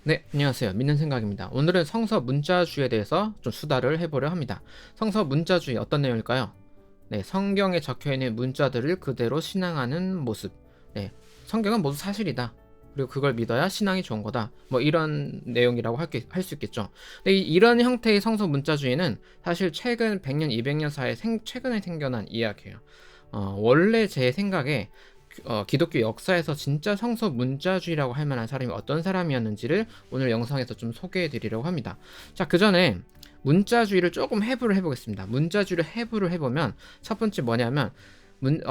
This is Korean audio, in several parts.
네, 안녕하세요. 믿는 생각입니다. 오늘은 성서 문자주의에 대해서 좀 수다를 해보려 합니다. 성서 문자주의 어떤 내용일까요? 네, 성경에 적혀있는 문자들을 그대로 신앙하는 모습. 네, 성경은 모두 사실이다. 그리고 그걸 믿어야 신앙이 좋은 거다. 뭐 이런 내용이라고 할 수 있겠죠. 근데 이런 형태의 성서 문자주의는 사실 최근 100년, 200년 사이에 최근에 생겨난 이야기예요. 원래 제 생각에 기독교 역사에서 진짜 성서 문자주의라고 할 만한 사람이 어떤 사람이었는지를 오늘 영상에서 좀 소개해 드리려고 합니다. 자, 그 전에 문자주의를 조금 해부를 해보겠습니다. 문자주의를 해부를 해보면 첫 번째 뭐냐면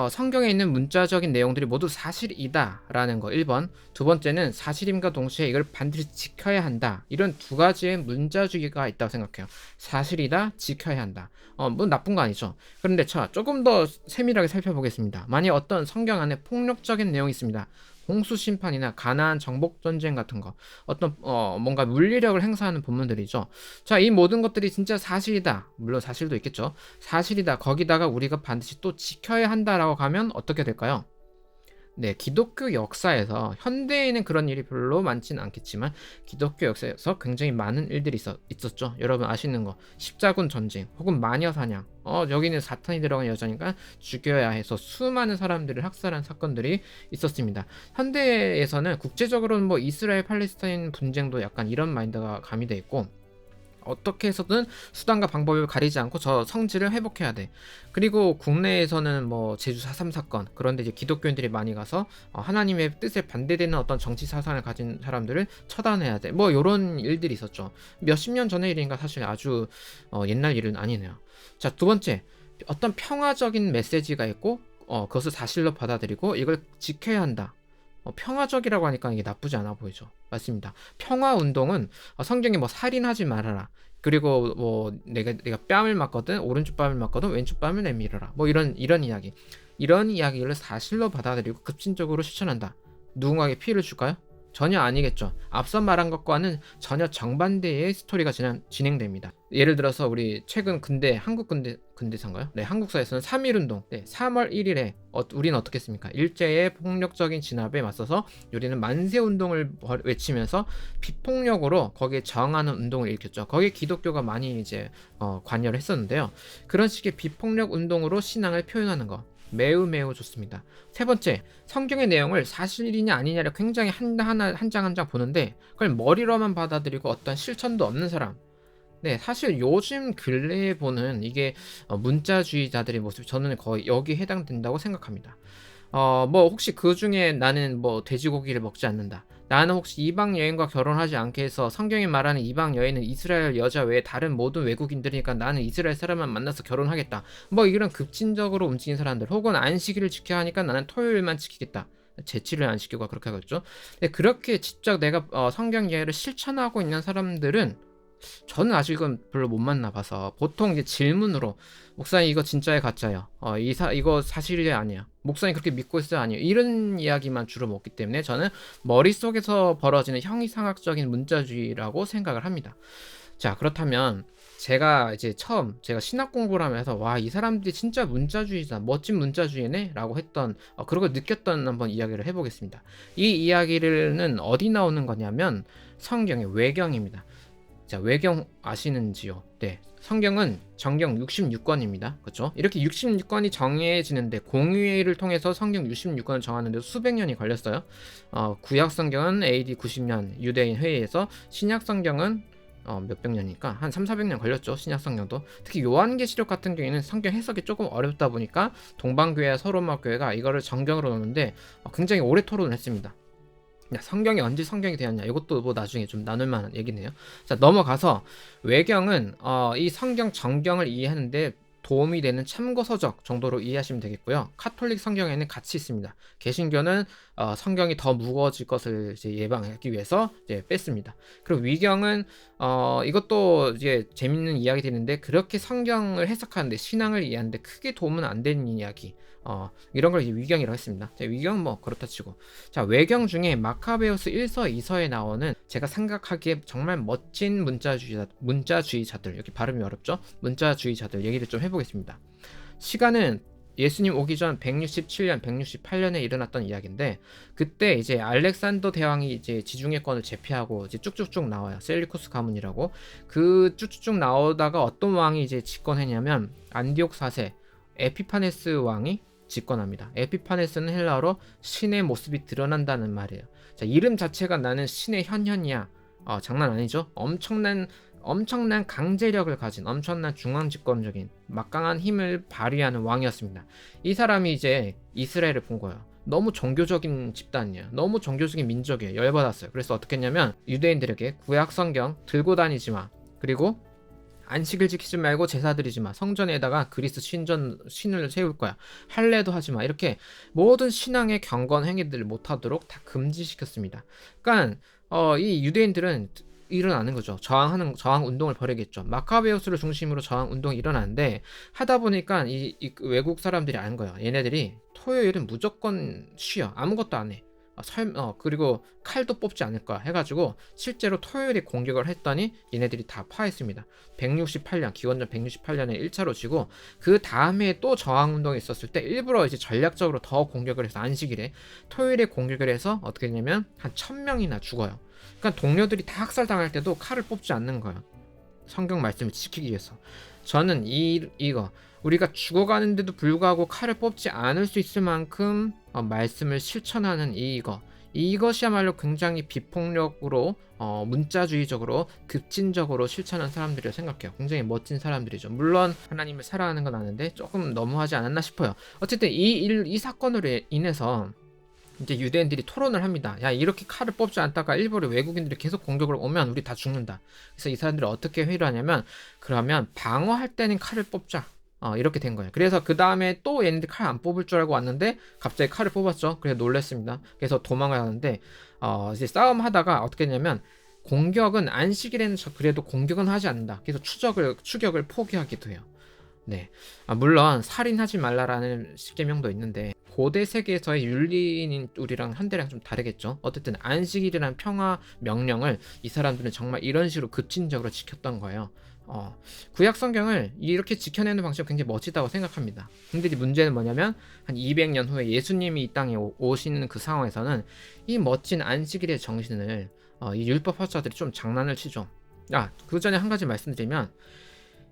성경에 있는 문자적인 내용들이 모두 사실이다라는 거 1번. 두 번째는 사실임과 동시에 이걸 반드시 지켜야 한다. 이런 두 가지의 문자주의가 있다고 생각해요. 사실이다, 지켜야 한다. 뭐 나쁜 거 아니죠. 그런데 조금 더 세밀하게 살펴보겠습니다. 만약 어떤 성경 안에 폭력적인 내용이 있습니다. 홍수 심판이나 가나안 정복 전쟁 같은 거, 어떤 뭔가 물리력을 행사하는 본문들이죠. 자, 이 모든 것들이 진짜 사실이다. 물론 사실도 있겠죠. 사실이다. 거기다가 우리가 반드시 또 지켜야 한다라고 가면 어떻게 될까요? 네, 기독교 역사에서 현대에는 그런 일이 별로 많지는 않겠지만 기독교 역사에서 굉장히 많은 일들이 있었죠. 여러분 아시는 거 십자군 전쟁 혹은 마녀 사냥, 여기는 사탄이 들어간 여자니까 죽여야 해서 수많은 사람들을 학살한 사건들이 있었습니다. 현대에서는 국제적으로는 뭐 이스라엘 팔레스타인 분쟁도 약간 이런 마인드가 가미돼 있고, 어떻게 해서든 수단과 방법을 가리지 않고 저 성질을 회복해야 돼. 그리고 국내에서는 뭐 제주 4.3 사건, 그런데 이제 기독교인들이 많이 가서 하나님의 뜻에 반대되는 어떤 정치 사상을 가진 사람들을 처단해야 돼. 뭐 이런 일들이 있었죠. 몇십 년 전의 일인가 사실 아주 옛날 일은 아니네요. 자, 두 번째, 어떤 평화적인 메시지가 있고 그것을 사실로 받아들이고 이걸 지켜야 한다. 평화적이라고 하니까 이게 나쁘지 않아 보이죠. 맞습니다. 평화 운동은 성경에 뭐 살인하지 말아라. 그리고 뭐 내가 뺨을 맞거든 오른쪽 뺨을 맞거든 왼쪽 뺨을 내밀어라. 뭐 이런 이야기. 이런 이야기를 사실로 받아들이고 급진적으로 실천한다. 누군가에게 피해를 줄까요? 전혀 아니겠죠. 앞서 말한 것과는 전혀 정반대의 스토리가 진행됩니다. 예를 들어서 우리 최근 한국 근대사인가요? 네, 한국사에서는 3.1 운동. 네, 3월 1일에 우리는 어떻게 했습니까? 일제의 폭력적인 진압에 맞서서 우리는 만세 운동을 외치면서 비폭력으로 거기에 저항하는 운동을 일으켰죠. 거기에 기독교가 많이 이제 관여를 했었는데요. 그런 식의 비폭력 운동으로 신앙을 표현하는 거. 매우 매우 좋습니다. 세 번째, 성경의 내용을 사실이냐 아니냐를 굉장히 한 장 한 장 보는데 그걸 머리로만 받아들이고 어떤 실천도 없는 사람. 네, 사실 요즘 근래에 보는 이게 문자주의자들의 모습, 저는 거의 여기에 해당된다고 생각합니다. 뭐 혹시 그 중에 나는 뭐 돼지고기를 먹지 않는다. 나는 혹시 이방 여인과 결혼하지 않게 해서 성경이 말하는 이방 여인은 이스라엘 여자 외에 다른 모든 외국인들이니까 나는 이스라엘 사람만 만나서 결혼하겠다. 뭐 이런 급진적으로 움직인 사람들, 혹은 안식일을 지켜야 하니까 나는 토요일만 지키겠다. 제치를 안 시키고 그렇게 하겠죠. 근데 그렇게 직접 내가 성경 이해를 실천하고 있는 사람들은 저는 아직은 별로 못 만나봐서 보통 이제 질문으로 목사님 이거 진짜예요 가짜예요? 이거 사실이 아니야. 목사님 그렇게 믿고 있어요 아니에요? 이런 이야기만 주로 먹기 때문에 저는 머릿속에서 벌어지는 형이상학적인 문자주의라고 생각을 합니다. 자, 그렇다면 제가 이제 처음 제가 신학 공부를 하면서 와, 이 사람들이 진짜 문자주의자, 멋진 문자주의네 라고 했던 그러고 느꼈던 한번 이야기를 해보겠습니다. 이 이야기는 어디 나오는 거냐면 성경의 외경입니다. 자, 외경 아시는지요? 네. 성경은 정경 66권입니다. 그렇죠? 이렇게 66권이 정해지는데 공의회를 통해서 성경 66권을 정하는데 수백 년이 걸렸어요. 구약 성경은 AD 90년 유대인 회의에서, 신약 성경은 몇백 년이니까 한 3, 400년 걸렸죠. 신약 성경도. 특히 요한계시록 같은 경우에는 성경 해석이 조금 어렵다 보니까 동방교회와 서로마 교회가 이거를 정경으로 넣는데 굉장히 오래 토론을 했습니다. 성경이 언제 성경이 되었냐, 이것도 뭐 나중에 좀 나눌 만한 얘기네요. 자, 넘어가서 외경은 이 성경 정경을 이해하는데 도움이 되는 참고서적 정도로 이해하시면 되겠고요. 카톨릭 성경에는 같이 있습니다. 개신교는 성경이 더 무거워질 것을 이제 예방하기 위해서 이제 뺐습니다. 그리고 위경은 이것도 이제 재밌는 이야기 되는데, 그렇게 성경을 해석하는데 신앙을 이해하는데 크게 도움은 안 되는 이야기, 이런 걸 이제 위경이라고 했습니다. 자, 위경은 뭐 그렇다 치고, 자, 외경 중에 마카베우스 1서 2서에 나오는 제가 생각하기에 정말 멋진 문자주의자들, 여기 발음이 어렵죠? 문자주의자들 얘기를 좀 해보겠습니다. 시간은 예수님 오기 전 167년, 168년에 일어났던 이야기인데 그때 이제 알렉산더 대왕이 이제 지중해권을 제패하고 이제 쭉쭉쭉 나와요. 셀리쿠스 가문이라고. 그 쭉쭉쭉 나오다가 어떤 왕이 이제 집권했냐면 안디옥 4세 에피파네스 왕이 집권합니다. 에피파네스는 헬라어로 신의 모습이 드러난다는 말이에요. 자, 이름 자체가 나는 신의 현현이야. 장난 아니죠? 엄청난 강제력을 가진 엄청난 중앙집권적인 막강한 힘을 발휘하는 왕이었습니다. 이 사람이 이제 이스라엘을 본 거예요. 너무 종교적인 집단이에요. 너무 종교적인 민족이에요. 열받았어요. 그래서 어떻게 했냐면 유대인들에게 구약 성경 들고 다니지 마. 그리고 안식일 지키지 말고 제사 드리지 마. 성전에다가 그리스 신을 세울 거야. 할례도 하지 마. 이렇게 모든 신앙의 경건 행위들을 못하도록 다 금지시켰습니다. 그러니까 이 유대인들은 일어나는 거죠. 저항 운동을 벌이겠죠. 마카베우스를 중심으로 저항 운동이 일어나는데 하다 보니까 이 외국 사람들이 아는 거예요. 얘네들이 토요일은 무조건 쉬어. 아무것도 안 해. 그리고 칼도 뽑지 않을 거야 해가지고 실제로 토요일에 공격을 했더니 얘네들이 다 파했습니다. 168년 기원전 168년에 1차로 지고 그 다음에 또 저항운동이 있었을 때 일부러 이제 전략적으로 더 공격을 해서 안식일에 토요일에 공격을 해서 어떻게 되냐면 한 1000명이나 죽어요. 그러니까 동료들이 다 학살당할 때도 칼을 뽑지 않는 거예요. 성경 말씀을 지키기 위해서. 저는 이거 우리가 죽어가는데도 불구하고 칼을 뽑지 않을 수 있을 만큼 말씀을 실천하는 이것이야말로 굉장히 비폭력으로 문자주의적으로 급진적으로 실천한 사람들이라고 생각해요. 굉장히 멋진 사람들이죠. 물론 하나님을 사랑하는 건 아는데 조금 너무하지 않았나 싶어요. 어쨌든 이 사건으로 인해서 이제 유대인들이 토론을 합니다. 야, 이렇게 칼을 뽑지 않다가 일부러 외국인들이 계속 공격을 오면 우리 다 죽는다. 그래서 이 사람들이 어떻게 회의를 하냐면 그러면 방어할 때는 칼을 뽑자. 이렇게 된 거예요. 그래서 그 다음에 또 얘네들 칼 안 뽑을 줄 알고 왔는데 갑자기 칼을 뽑았죠. 그래서 놀랬습니다. 그래서 도망을 하는데 이제 싸움 하다가 어떻게 했냐면 공격은 안식일에는 그래도 공격은 하지 않는다. 그래서 추격을 포기하기도 해요. 네. 물론 살인하지 말라라는 십계명도 있는데 고대 세계에서의 윤리인 우리랑 현대랑 좀 다르겠죠. 어쨌든 안식일이라는 평화 명령을 이 사람들은 정말 이런 식으로 급진적으로 지켰던 거예요. 구약 성경을 이렇게 지켜내는 방식이 굉장히 멋지다고 생각합니다. 근데 문제는 뭐냐면 한 200년 후에 예수님이 이 땅에 오시는 그 상황에서는 이 멋진 안식일의 정신을 이 율법학자들이 좀 장난을 치죠. 그 전에 한 가지 말씀드리면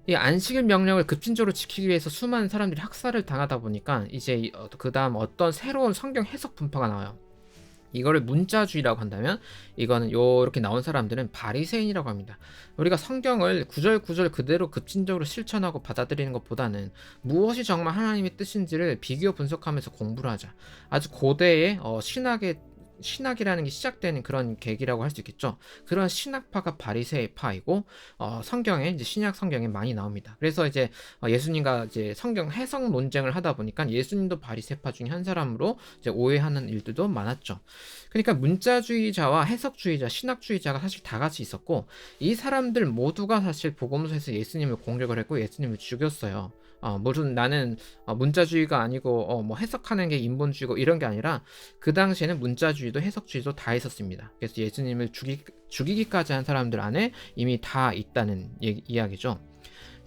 이 안식일 명령을 급진적으로 지키기 위해서 수많은 사람들이 학살을 당하다 보니까 이제 그 다음 어떤 새로운 성경 해석 분파가 나와요. 이거를 문자주의라고 한다면 이거는 이렇게 나온 사람들은 바리새인이라고 합니다. 우리가 성경을 구절구절 그대로 급진적으로 실천하고 받아들이는 것보다는 무엇이 정말 하나님의 뜻인지를 비교 분석하면서 공부를 하자. 아주 고대의 신학이라는 게 시작되는 그런 계기라고 할 수 있겠죠. 그런 신학파가 바리새파이고 성경에 이제 신약 성경에 많이 나옵니다. 그래서 이제 예수님과 이제 성경 해석 논쟁을 하다 보니까 예수님도 바리새파 중에 한 사람으로 이제 오해하는 일들도 많았죠. 그러니까 문자주의자와 해석주의자, 신학주의자가 사실 다 같이 있었고 이 사람들 모두가 사실 복음서에서 예수님을 공격을 했고 예수님을 죽였어요. 물론 나는 문자주의가 아니고 뭐 해석하는 게 인본주의고 이런 게 아니라 그 당시에는 문자주의도 해석주의도 다 있었습니다. 그래서 예수님을 죽이기까지 한 사람들 안에 이미 다 있다는 이야기죠.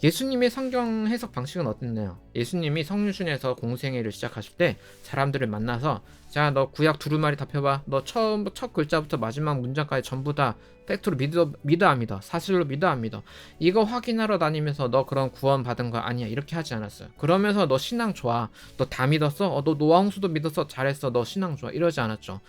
예수님의 성경 해석 방식은 어땠나요? 예수님이 성류신에서 공생애를 시작하실 때 사람들을 만나서 자, 너 구약 두루마리 다 펴봐. 너 첫 글자부터 마지막 문장까지 전부 다 팩트로 믿어 안 믿어. 사실로 믿어 안 믿어. 이거 확인하러 다니면서 너 그런 구원 받은 거 아니야. 이렇게 하지 않았어요. 그러면서 너 신앙 좋아. 너 다 믿었어? 너 노아홍수도 믿었어? 잘했어. 너 신앙 좋아. 이러지 않았죠.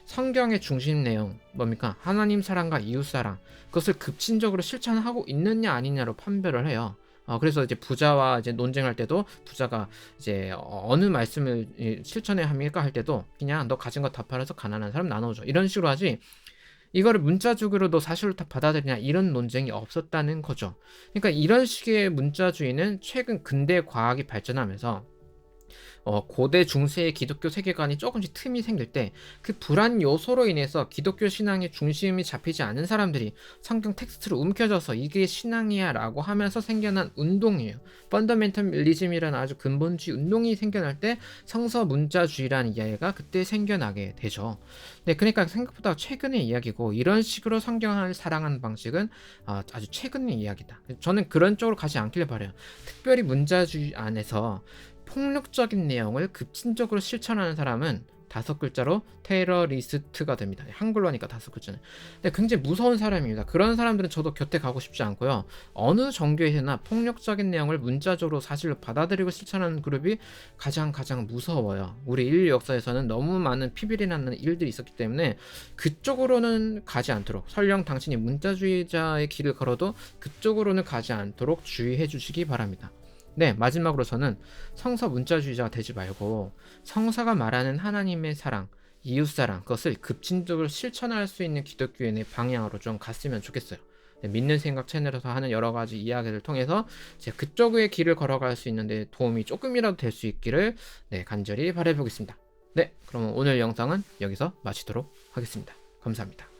성경의 중심 내용 뭡니까? 하나님 사랑과 이웃 사랑. 그것을 급진적으로 실천하고 있느냐 아니냐로 판별을 해요. 그래서 이제 부자와 이제 논쟁할 때도 부자가 이제 어느 말씀을 실천해야 합니까 할 때도 그냥 너 가진 거 다 팔아서 가난한 사람 나눠줘 이런 식으로 하지 이거를 문자주의로 너 사실로 다 받아들이냐 이런 논쟁이 없었다는 거죠. 그러니까 이런 식의 문자주의는 최근 근대 과학이 발전하면서 고대 중세의 기독교 세계관이 조금씩 틈이 생길 때 그 불안 요소로 인해서 기독교 신앙의 중심이 잡히지 않은 사람들이 성경 텍스트로 움켜져서 이게 신앙이야 라고 하면서 생겨난 운동이에요. 펀더멘털리즘이라는 아주 근본주의 운동이 생겨날 때 성서 문자주의라는 이야기가 그때 생겨나게 되죠. 네, 그러니까 생각보다 최근의 이야기고 이런 식으로 성경을 사랑하는 방식은 아주 최근의 이야기다. 저는 그런 쪽으로 가지 않길 바라요. 특별히 문자주의 안에서 폭력적인 내용을 급진적으로 실천하는 사람은 5글자로 테러리스트가 됩니다. 한글로 하니까 5글자는. 근데 굉장히 무서운 사람입니다. 그런 사람들은 저도 곁에 가고 싶지 않고요. 어느 종교에서나 폭력적인 내용을 문자적으로 사실로 받아들이고 실천하는 그룹이 가장 무서워요. 우리 인류 역사에서는 너무 많은 피비리 나는 일들이 있었기 때문에 그쪽으로는 가지 않도록, 설령 당신이 문자주의자의 길을 걸어도 그쪽으로는 가지 않도록 주의해 주시기 바랍니다. 네, 마지막으로 저는 성서 문자주의자가 되지 말고 성서가 말하는 하나님의 사랑, 이웃사랑, 그것을 급진적으로 실천할 수 있는 기독교인의 방향으로 좀 갔으면 좋겠어요. 네, 믿는 생각 채널에서 하는 여러 가지 이야기를 통해서 제가 그쪽의 길을 걸어갈 수 있는데 도움이 조금이라도 될 수 있기를 간절히 바라보겠습니다. 네, 그럼 오늘 영상은 여기서 마치도록 하겠습니다. 감사합니다.